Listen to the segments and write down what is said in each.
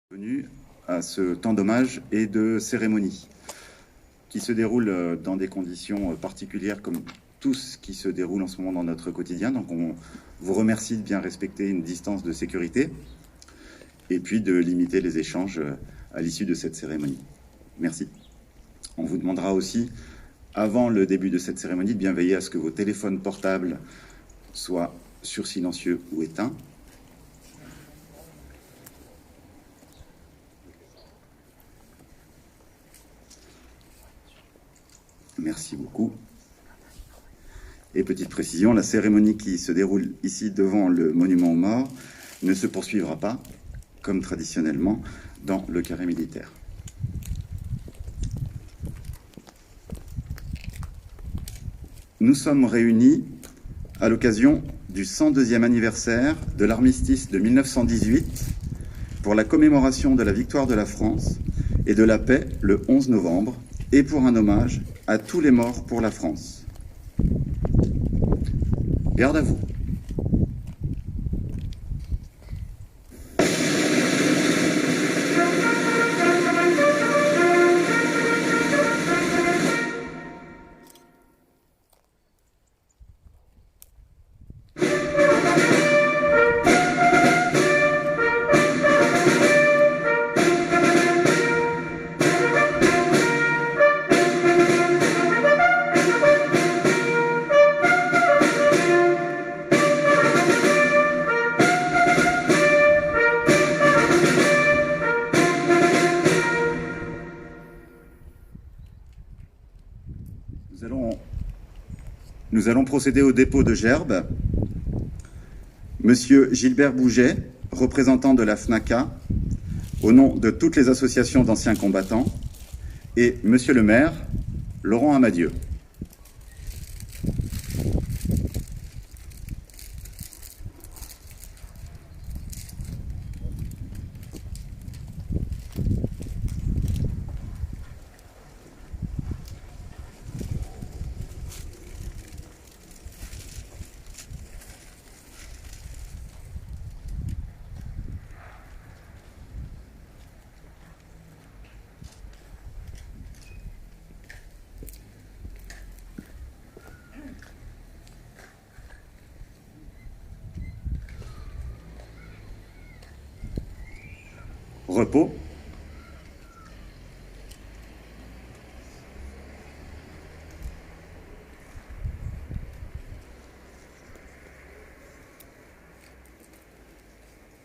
Bienvenue à ce temps d'hommage et de cérémonie qui se déroule dans des conditions particulières comme tout ce qui se déroule en ce moment dans notre quotidien. Donc on vous remercie de bien respecter une distance de sécurité et puis de limiter les échanges à l'issue de cette cérémonie. Merci. On vous demandera aussi, avant le début de cette cérémonie, de bien veiller à ce que vos téléphones portables soient sur silencieux ou éteints. Merci beaucoup. Et petite précision, la cérémonie qui se déroule ici devant le monument aux morts ne se poursuivra pas, comme traditionnellement, dans le carré militaire. Nous sommes réunis à l'occasion du 102e anniversaire de l'armistice de 1918 pour la commémoration de la victoire de la France et de la paix le 11 novembre et pour un hommage à tous les morts pour la France. Garde à vous. Nous allons procéder au dépôt de gerbes. Monsieur Gilbert Bouget, représentant de la FNACA, au nom de toutes les associations d'anciens combattants, et Monsieur le maire, Laurent Amadieu. Repos.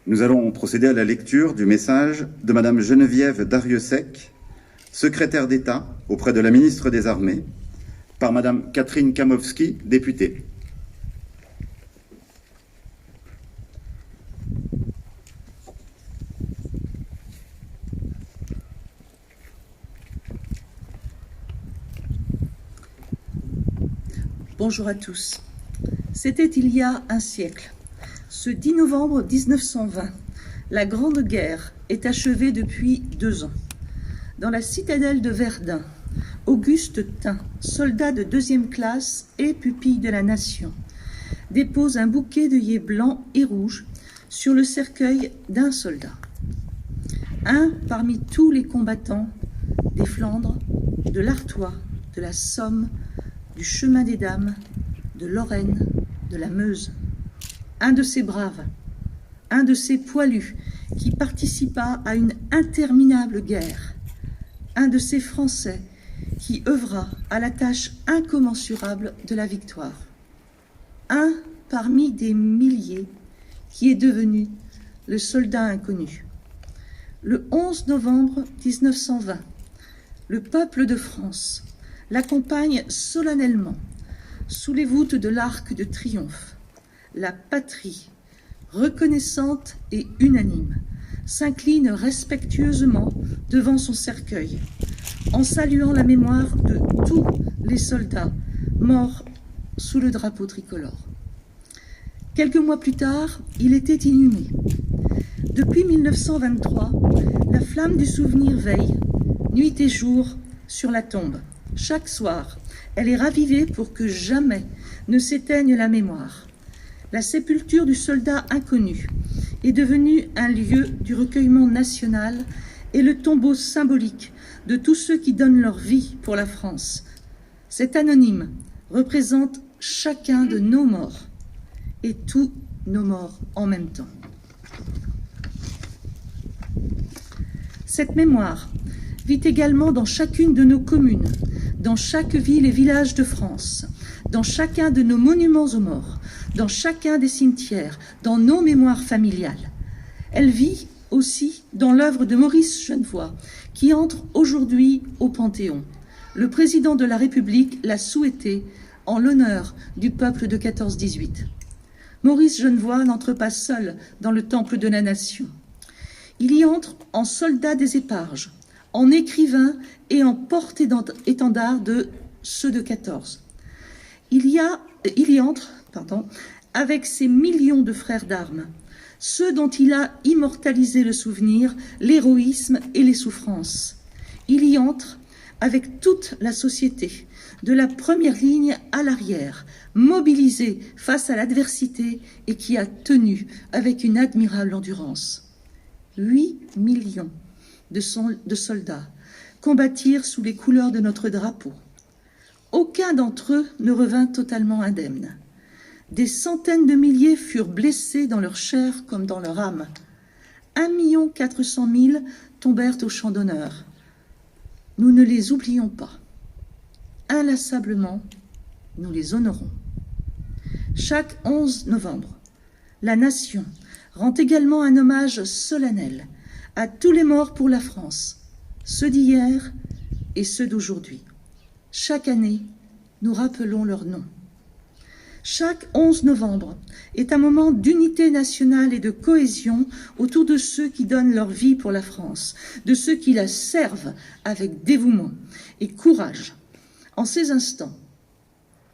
Nous allons procéder à la lecture du message de Madame Geneviève Darrieussecq, secrétaire d'État auprès de la ministre des Armées, par Madame Catherine Kamowski, députée. Bonjour à tous. C'était il y a un siècle. Ce 10 novembre 1920, la Grande Guerre est achevée depuis 2 ans. Dans la citadelle de Verdun, Auguste Thym, soldat de 2e classe et pupille de la Nation, dépose un bouquet d'œillets blancs et rouges sur le cercueil d'un soldat. Un parmi tous les combattants des Flandres, de l'Artois, de la Somme, du chemin des Dames, de Lorraine, de la Meuse. Un de ces braves, un de ces poilus qui participa à une interminable guerre, un de ces Français qui œuvra à la tâche incommensurable de la victoire. Un parmi des milliers qui est devenu le soldat inconnu. Le 11 novembre 1920, le peuple de France l'accompagne solennellement sous les voûtes de l'Arc de Triomphe. La patrie, reconnaissante et unanime, s'incline respectueusement devant son cercueil, en saluant la mémoire de tous les soldats morts sous le drapeau tricolore. Quelques mois plus tard, il était inhumé. Depuis 1923, la flamme du souvenir veille, nuit et jour, sur la tombe. Chaque soir, elle est ravivée pour que jamais ne s'éteigne la mémoire. La sépulture du soldat inconnu, est devenu un lieu du recueillement national et le tombeau symbolique de tous ceux qui donnent leur vie pour la France. Cet anonyme représente chacun de nos morts et tous nos morts en même temps. Cette mémoire vit également dans chacune de nos communes, dans chaque ville et village de France, dans chacun de nos monuments aux morts, dans chacun des cimetières, dans nos mémoires familiales. Elle vit aussi dans l'œuvre de Maurice Genevoix, qui entre aujourd'hui au Panthéon. Le président de la République l'a souhaité en l'honneur du peuple de 14-18. Maurice Genevoix n'entre pas seul dans le temple de la nation. Il y entre en soldat des éparges, en écrivain et en porte-étendard de ceux de 14. Il y entre avec ses millions de frères d'armes, ceux dont il a immortalisé le souvenir, l'héroïsme et les souffrances. Il y entre avec toute la société, de la première ligne à l'arrière, mobilisée face à l'adversité et qui a tenu avec une admirable endurance. 8 millions de soldats combattirent sous les couleurs de notre drapeau. Aucun d'entre eux ne revint totalement indemne. Des centaines de milliers furent blessés dans leur chair comme dans leur âme. 1 400 000 tombèrent au champ d'honneur. Nous ne les oublions pas. Inlassablement, nous les honorons. Chaque 11 novembre, la nation rend également un hommage solennel à tous les morts pour la France, ceux d'hier et ceux d'aujourd'hui. Chaque année, nous rappelons leurs noms. Chaque 11 novembre est un moment d'unité nationale et de cohésion autour de ceux qui donnent leur vie pour la France, de ceux qui la servent avec dévouement et courage. En ces instants,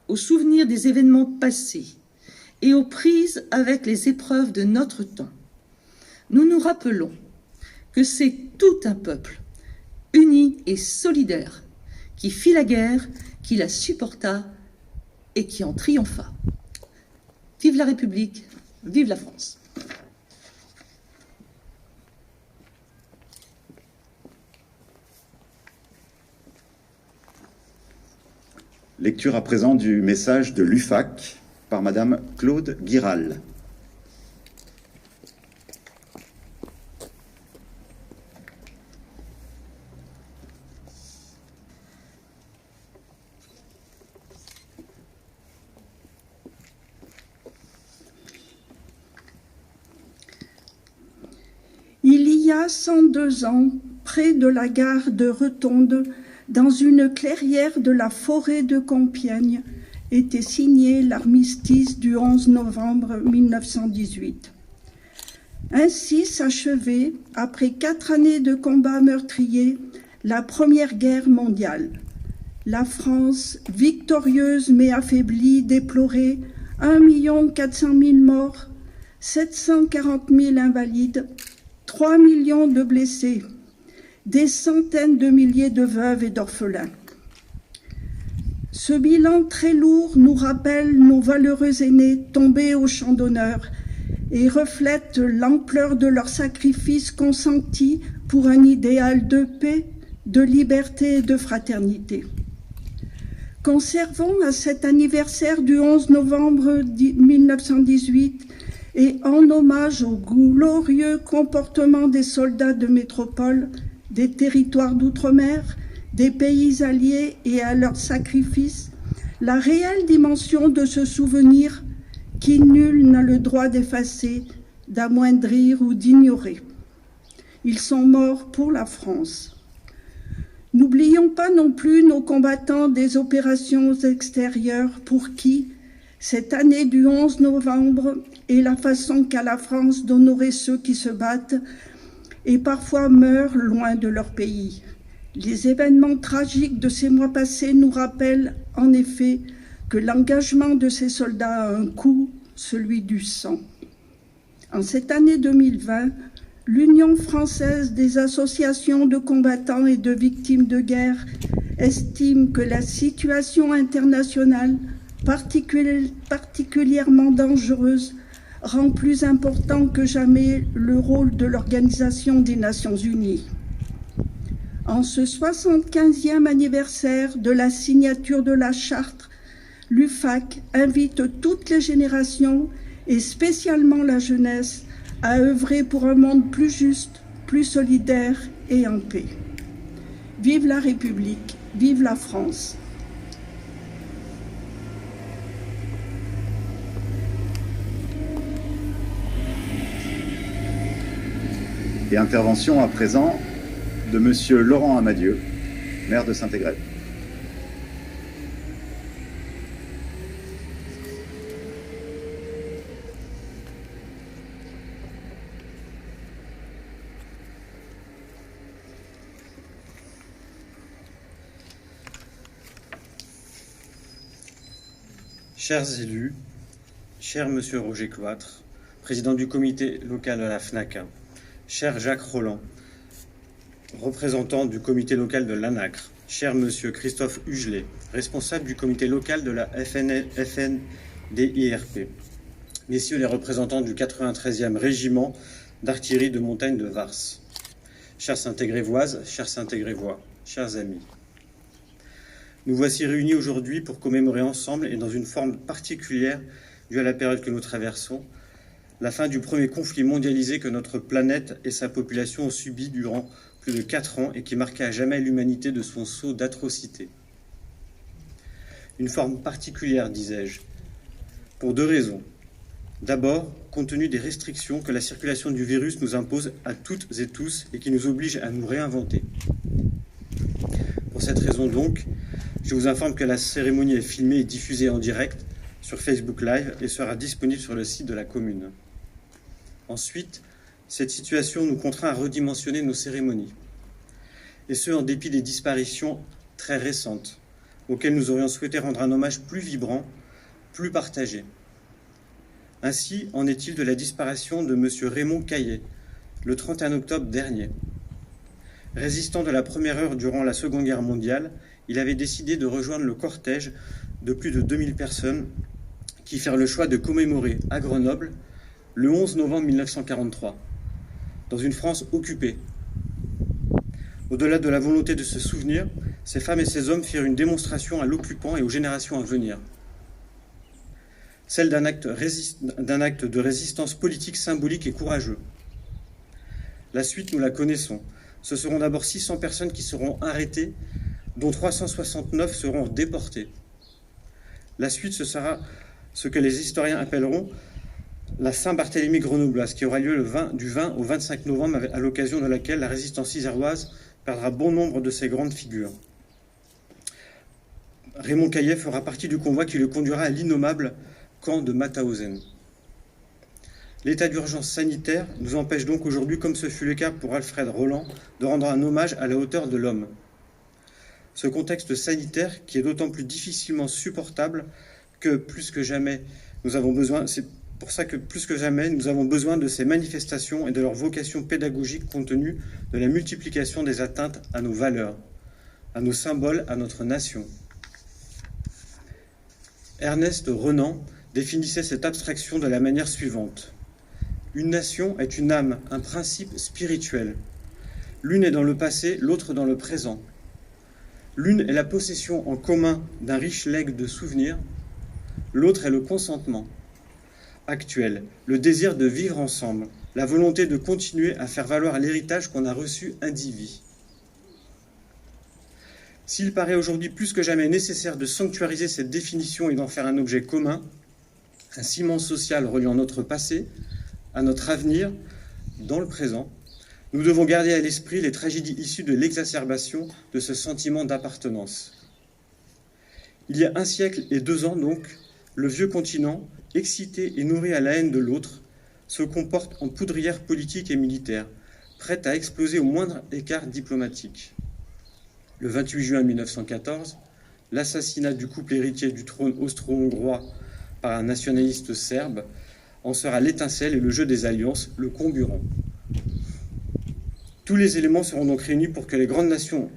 au souvenir des événements passés et aux prises avec les épreuves de notre temps, nous nous rappelons que c'est tout un peuple, uni et solidaire, qui fit la guerre, qui la supporta et qui en triompha. Vive la République, vive la France. Lecture à présent du message de l'UFAC par Madame Claude Guiral. Il y a 102 ans, près de la gare de Retonde, dans une clairière de la forêt de Compiègne, était signé l'armistice du 11 novembre 1918. Ainsi s'achevait, après 4 années de combats meurtriers, la Première Guerre mondiale. La France, victorieuse mais affaiblie, déplorait 1 400 000 morts, 740 000 invalides, 3 millions de blessés, des centaines de milliers de veuves et d'orphelins. Ce bilan très lourd nous rappelle nos valeureux aînés tombés au champ d'honneur et reflète l'ampleur de leur sacrifice consenti pour un idéal de paix, de liberté et de fraternité. Conservons à cet anniversaire du 11 novembre 1918 et en hommage au glorieux comportement des soldats de métropole, des territoires d'outre-mer, des pays alliés et à leur sacrifice, la réelle dimension de ce souvenir qui nul n'a le droit d'effacer, d'amoindrir ou d'ignorer. Ils sont morts pour la France. N'oublions pas non plus nos combattants des opérations extérieures pour qui cette année du 11 novembre est la façon qu'a la France d'honorer ceux qui se battent et parfois meurent loin de leur pays. Les événements tragiques de ces mois passés nous rappellent en effet que l'engagement de ces soldats a un coût, celui du sang. En cette année 2020, l'Union française des associations de combattants et de victimes de guerre estime que la situation internationale particulièrement dangereuse rend plus important que jamais le rôle de l'Organisation des Nations Unies. En ce 75e anniversaire de la signature de la Charte, l'UFAC invite toutes les générations, et spécialement la jeunesse, à œuvrer pour un monde plus juste, plus solidaire et en paix. Vive la République, vive la France. Et intervention à présent de Monsieur Laurent Amadieu, maire de Saint-Égrève. Chers élus, cher Monsieur Roger Cloître, président du comité local de la FNACA, cher Jacques Roland, représentant du comité local de l'ANACRE, cher Monsieur Christophe Hugelet, responsable du comité local de la FNDIRP, messieurs les représentants du 93e régiment d'artillerie de montagne de Vars, chers Saint-Égrévoises, chers Saint-Égrévois, chers amis. Nous voici réunis aujourd'hui pour commémorer ensemble et dans une forme particulière due à la période que nous traversons, la fin du premier conflit mondialisé que notre planète et sa population ont subi durant plus de 4 ans et qui marqua à jamais l'humanité de son sceau d'atrocité. Une forme particulière, disais-je, pour 2 raisons. D'abord, compte tenu des restrictions que la circulation du virus nous impose à toutes et tous et qui nous oblige à nous réinventer. Pour cette raison donc, je vous informe que la cérémonie est filmée et diffusée en direct sur Facebook Live et sera disponible sur le site de la commune. Ensuite, cette situation nous contraint à redimensionner nos cérémonies, et ce en dépit des disparitions très récentes, auxquelles nous aurions souhaité rendre un hommage plus vibrant, plus partagé. Ainsi en est-il de la disparition de M. Raymond Caillet, le 31 octobre dernier. Résistant de la première heure durant la Seconde Guerre mondiale, il avait décidé de rejoindre le cortège de plus de 2000 personnes qui firent le choix de commémorer à Grenoble le 11 novembre 1943, dans une France occupée. Au-delà de la volonté de se souvenir, ces femmes et ces hommes firent une démonstration à l'occupant et aux générations à venir. Celle d'un acte de résistance politique symbolique et courageux. La suite, nous la connaissons. Ce seront d'abord 600 personnes qui seront arrêtées, dont 369 seront déportées. La suite, ce sera ce que les historiens appelleront la Saint-Barthélemy grenobloise, qui aura lieu du 20 au 25 novembre, à l'occasion de laquelle la résistance iséroise perdra bon nombre de ses grandes figures. Raymond Caillet fera partie du convoi qui le conduira à l'innommable camp de Mauthausen. L'état d'urgence sanitaire nous empêche donc aujourd'hui, comme ce fut le cas pour Alfred Roland, de rendre un hommage à la hauteur de l'homme. Ce contexte sanitaire qui est d'autant plus difficilement supportable que plus que jamais nous avons besoin, c'est pour ça que plus que jamais nous avons besoin de ces manifestations et de leur vocation pédagogique compte tenu de la multiplication des atteintes à nos valeurs, à nos symboles, à notre nation. Ernest Renan définissait cette abstraction de la manière suivante. Une nation est une âme, un principe spirituel. L'une est dans le passé, l'autre dans le présent. L'une est la possession en commun d'un riche legs de souvenirs, l'autre est le consentement actuel, le désir de vivre ensemble, la volonté de continuer à faire valoir l'héritage qu'on a reçu indivis. S'il paraît aujourd'hui plus que jamais nécessaire de sanctuariser cette définition et d'en faire un objet commun, un ciment social reliant notre passé à notre avenir dans le présent, nous devons garder à l'esprit les tragédies issues de l'exacerbation de ce sentiment d'appartenance. Il y a 1 siècle et 2 ans donc, le vieux continent, excité et nourri à la haine de l'autre, se comporte en poudrière politique et militaire, prête à exploser au moindre écart diplomatique. Le 28 juin 1914, l'assassinat du couple héritier du trône austro-hongrois par un nationaliste serbe en sera l'étincelle et le jeu des alliances, le comburant. Tous les éléments seront donc réunis pour que les grandes nations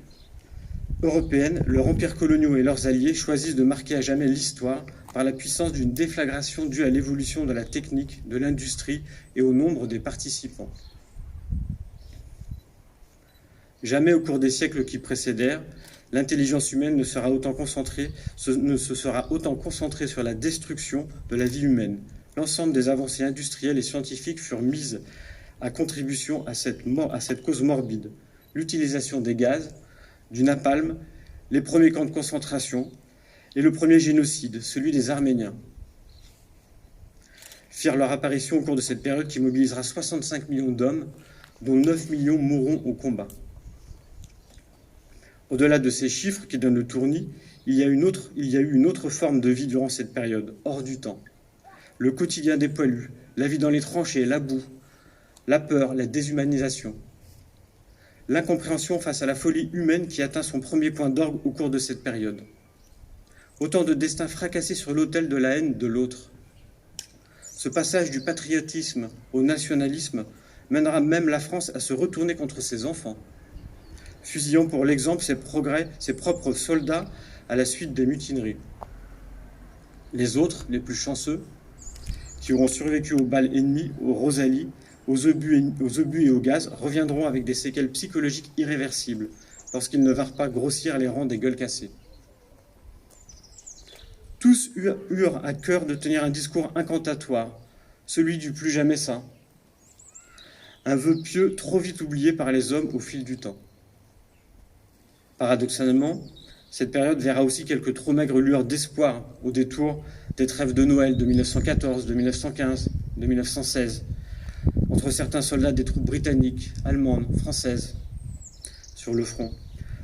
européennes, leurs empires coloniaux et leurs alliés choisissent de marquer à jamais l'histoire par la puissance d'une déflagration due à l'évolution de la technique, de l'industrie et au nombre des participants. Jamais au cours des siècles qui précédèrent, l'intelligence humaine ne se sera autant concentrée sur la destruction de la vie humaine. L'ensemble des avancées industrielles et scientifiques furent mises à contribution à cette cause morbide. L'utilisation des gaz, du napalm, les premiers camps de concentration et le premier génocide, celui des Arméniens, firent leur apparition au cours de cette période qui mobilisera 65 millions d'hommes, dont 9 millions mourront au combat. Au-delà de ces chiffres qui donnent le tournis, il y a eu une autre forme de vie durant cette période, hors du temps. Le quotidien des poilus, la vie dans les tranchées, la boue, la peur, la déshumanisation. L'incompréhension face à la folie humaine qui atteint son premier point d'orgue au cours de cette période. Autant de destins fracassés sur l'autel de la haine de l'autre. Ce passage du patriotisme au nationalisme mènera même la France à se retourner contre ses enfants, fusillant pour l'exemple ses propres soldats à la suite des mutineries. Les autres, les plus chanceux, qui auront survécu aux balles ennemies, aux Rosalie, aux obus et au gaz, reviendront avec des séquelles psychologiques irréversibles lorsqu'ils ne vinrent pas grossir les rangs des gueules cassées. Tous eurent à cœur de tenir un discours incantatoire, celui du plus jamais ça, un vœu pieux trop vite oublié par les hommes au fil du temps. Paradoxalement, cette période verra aussi quelques trop maigres lueurs d'espoir au détour des trêves de Noël de 1914, de 1915, de 1916, entre certains soldats des troupes britanniques, allemandes, françaises, sur le front.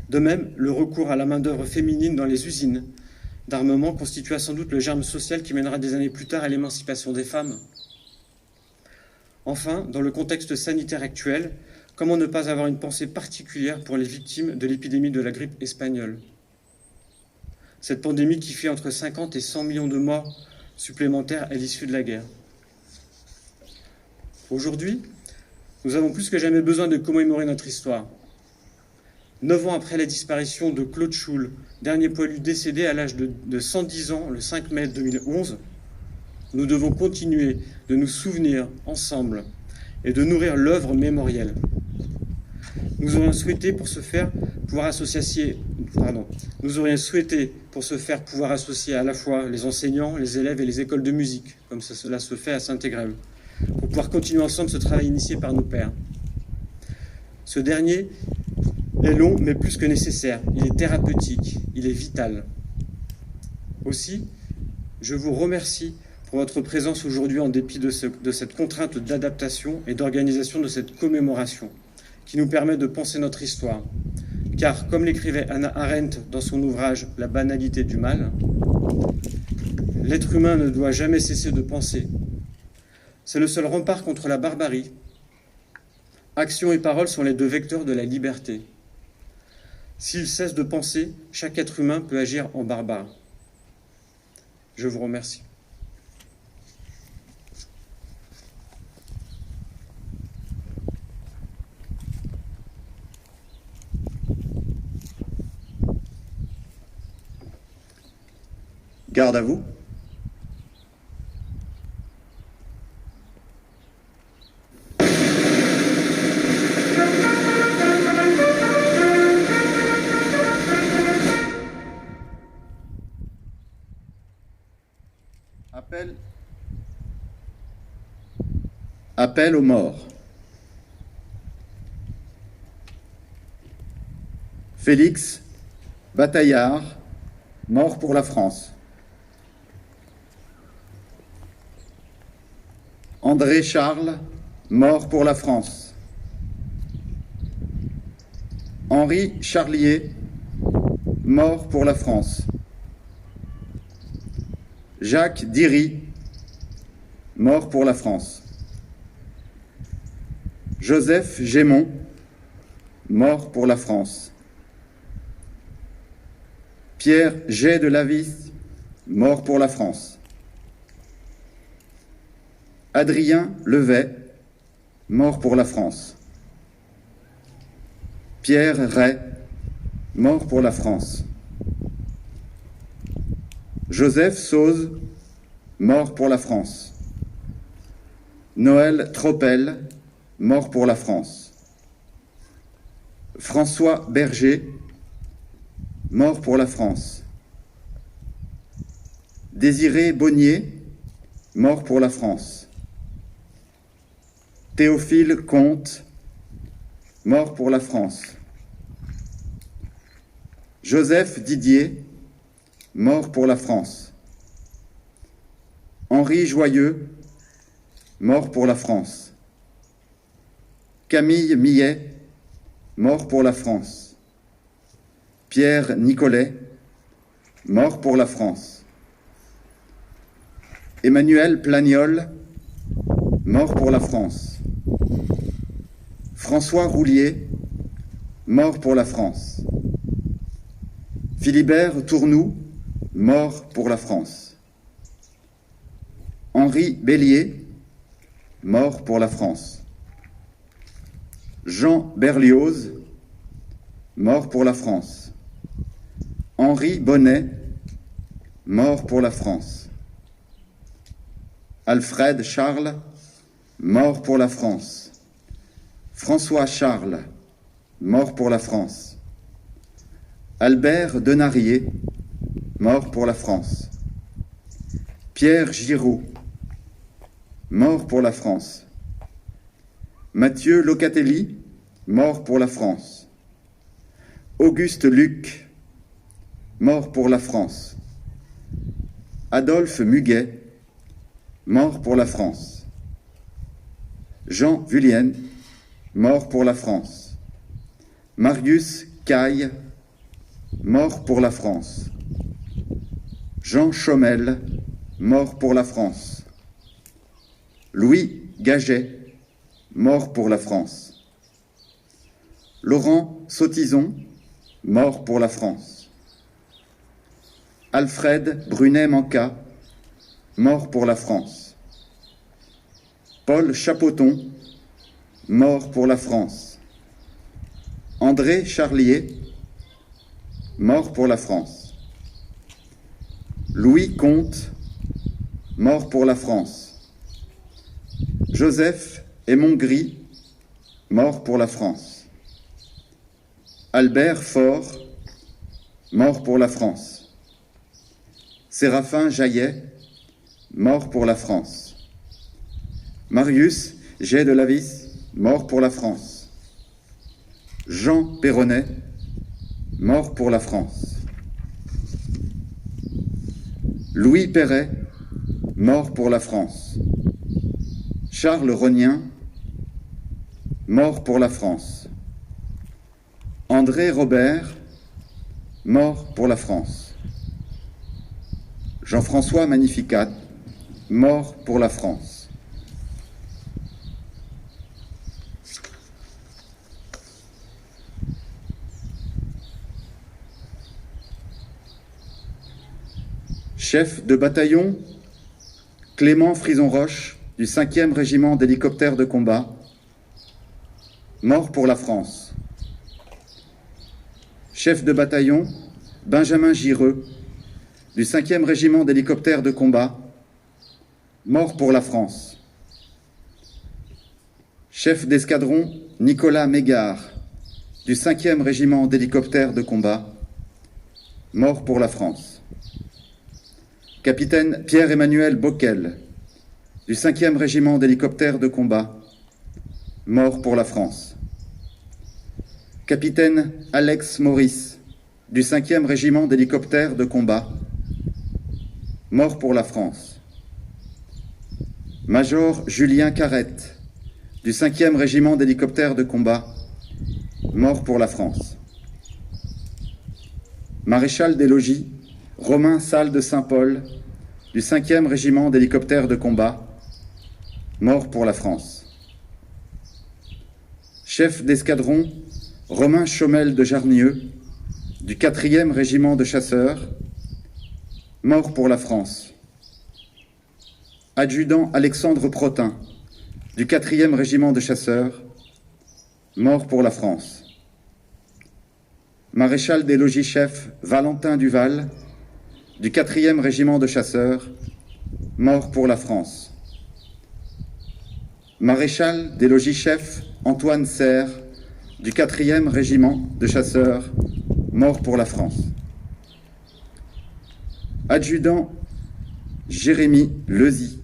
De même, le recours à la main-d'œuvre féminine dans les usines d'armement constitua sans doute le germe social qui mènera des années plus tard à l'émancipation des femmes. Enfin, dans le contexte sanitaire actuel, comment ne pas avoir une pensée particulière pour les victimes de l'épidémie de la grippe espagnole? Cette pandémie qui fait entre 50 et 100 millions de morts supplémentaires à l'issue de la guerre. Aujourd'hui, nous avons plus que jamais besoin de commémorer notre histoire. 9 ans après la disparition de Claude Schoulle, dernier poilu décédé à l'âge de 110 ans, le 5 mai 2011, nous devons continuer de nous souvenir ensemble et de nourrir l'œuvre mémorielle. Nous aurions souhaité pour ce faire pouvoir associer à la fois les enseignants, les élèves et les écoles de musique, comme cela se fait à Saint-Égrève, pour pouvoir continuer ensemble ce travail initié par nos pères. Ce dernier est long, mais plus que nécessaire. Il est thérapeutique, il est vital. Aussi, je vous remercie pour votre présence aujourd'hui en dépit de cette contrainte d'adaptation et d'organisation de cette commémoration qui nous permet de penser notre histoire. Car, comme l'écrivait Hannah Arendt dans son ouvrage « La banalité du mal », l'être humain ne doit jamais cesser de penser. C'est le seul rempart contre la barbarie. Action et parole sont les deux vecteurs de la liberté. S'il cesse de penser, chaque être humain peut agir en barbare. Je vous remercie. Garde à vous. Appel aux morts. Félix Bataillard, mort pour la France. André Charles, mort pour la France. Henri Charlier, mort pour la France. Jacques Diry, mort pour la France. Joseph Gémon, mort pour la France. Pierre Jay de Lavis, mort pour la France. Adrien Levet, mort pour la France. Pierre Ray, mort pour la France. Joseph Sauze, mort pour la France. Noël Tropel, mort pour la France. François Berger, mort pour la France. Désiré Bonnier, mort pour la France. Théophile Comte, mort pour la France. Joseph Didier, mort pour la France. Henri Joyeux, mort pour la France. Camille Millet, mort pour la France. Pierre Nicolet, mort pour la France. Emmanuel Plagnol, mort pour la France. François Roulier, mort pour la France. Philibert Tournoux, mort pour la France. Henri Bélier, mort pour la France. Jean Berlioz, mort pour la France. Henri Bonnet, mort pour la France. Alfred Charles, mort pour la France. François Charles, mort pour la France. Albert Denarié, mort pour la France. Pierre Giraud, mort pour la France. Mathieu Locatelli, mort pour la France. Auguste Luc, mort pour la France. Adolphe Muguet, mort pour la France. Jean Vullien, mort pour la France. Marius Caille, mort pour la France. Jean Chomel, mort pour la France. Louis Gaget, mort pour la France. Laurent Sautison, mort pour la France. Alfred Brunet-Manca, mort pour la France. Paul Chapoton, mort pour la France. André Charlier, mort pour la France. Louis Comte, mort pour la France. Joseph Aymon-Gris, mort pour la France. Albert Faure, mort pour la France. Séraphin Jaillet, mort pour la France. Marius Jet de Lavis, mort pour la France. Jean Perronnet, mort pour la France. Louis Perret, mort pour la France. Charles Rognien, mort pour la France. André Robert, mort pour la France. Jean-François Magnificat, mort pour la France. Chef de bataillon, Clément Frison-Roche, du 5e régiment d'hélicoptères de combat, mort pour la France. Chef de bataillon, Benjamin Gireux, du 5e régiment d'hélicoptères de combat, mort pour la France. Chef d'escadron, Nicolas Mégard, du 5e régiment d'hélicoptères de combat, mort pour la France. Capitaine Pierre-Emmanuel Bockel, du 5e régiment d'hélicoptères de combat, mort pour la France. Capitaine Alex Maurice, du 5e régiment d'hélicoptères de combat, mort pour la France. Major Julien Carrette, du 5e régiment d'hélicoptères de combat, mort pour la France. Maréchal des logis, Romain Salle de Saint-Paul, du 5e régiment d'hélicoptères de combat, mort pour la France. Chef d'escadron, Romain Chomel de Jarnieux, du 4e régiment de chasseurs, mort pour la France. Adjudant Alexandre Protin, du 4e régiment de chasseurs, mort pour la France. Maréchal des logis-chefs Valentin Duval, du 4e régiment de chasseurs, mort pour la France. Maréchal des logis-chefs Antoine Serre, du 4e régiment de chasseurs, mort pour la France. Adjudant Jérémy Lezy,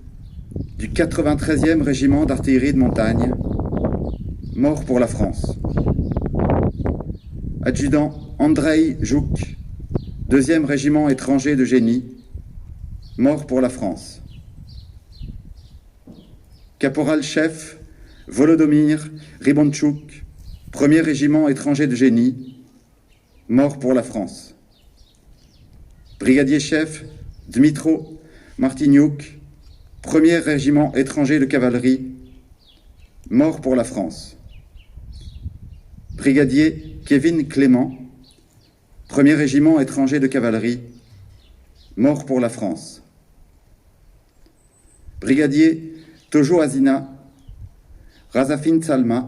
du 93e régiment d'artillerie de montagne, mort pour la France. Adjudant Andrei Jouk, 2e régiment étranger de génie, mort pour la France. Caporal-chef Volodomir Ribonchouk, 1er régiment étranger de génie, mort pour la France. Brigadier-chef Dmitro Martignouk, 1er régiment étranger de cavalerie, mort pour la France. Brigadier Kevin Clément, 1er régiment étranger de cavalerie, mort pour la France. Brigadier Tojo Azina, Razafin Salma,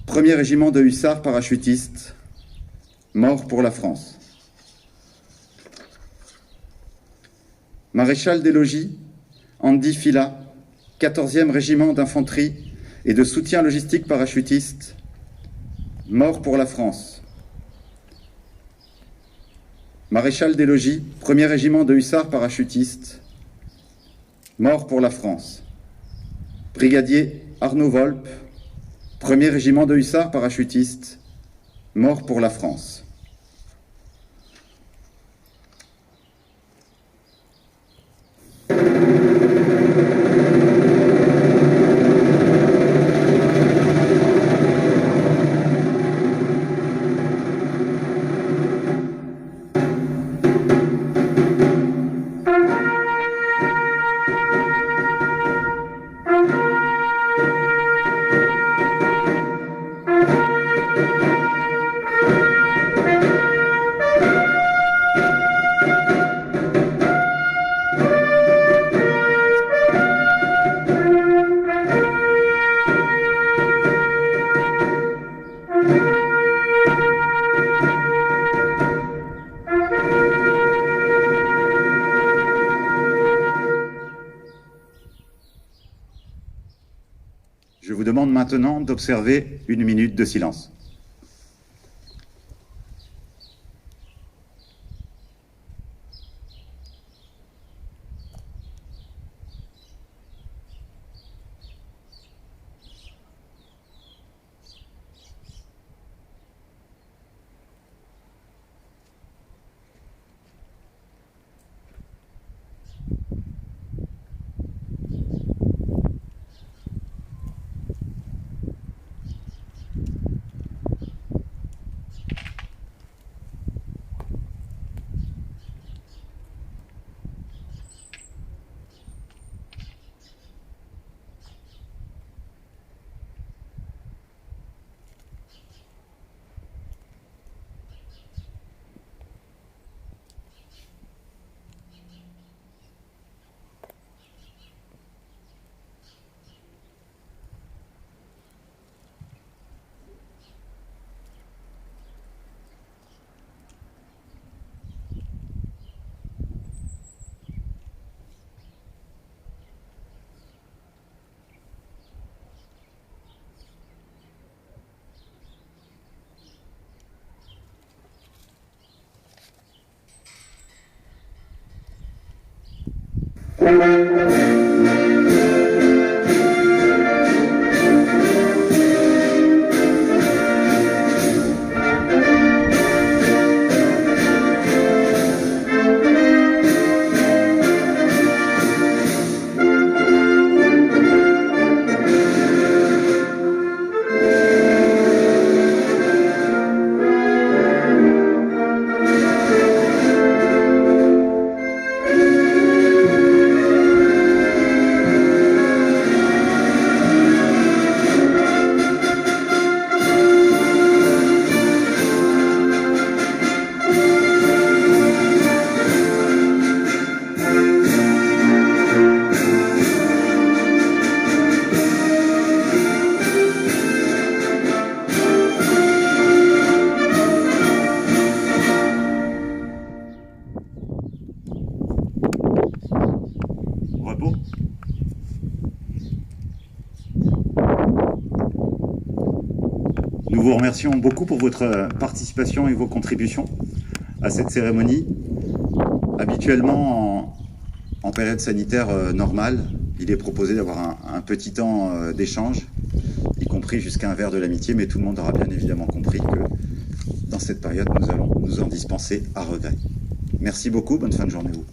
1er régiment de hussards parachutistes, mort pour la France. Maréchal des logis, Andy Fila, 14e régiment d'infanterie et de soutien logistique parachutiste, mort pour la France. Maréchal des logis, 1er régiment de hussards parachutistes, mort pour la France. Brigadier Arnaud Volpe, 1er régiment de hussards parachutistes, mort pour la France. Je vous demande maintenant d'observer 1 minute de silence. remercions beaucoup pour votre participation et vos contributions à cette cérémonie. Habituellement, en période sanitaire normale, il est proposé d'avoir un petit temps d'échange, y compris jusqu'à un verre de l'amitié, mais tout le monde aura bien évidemment compris que dans cette période, nous allons nous en dispenser à regret. Merci beaucoup, bonne fin de journée à vous.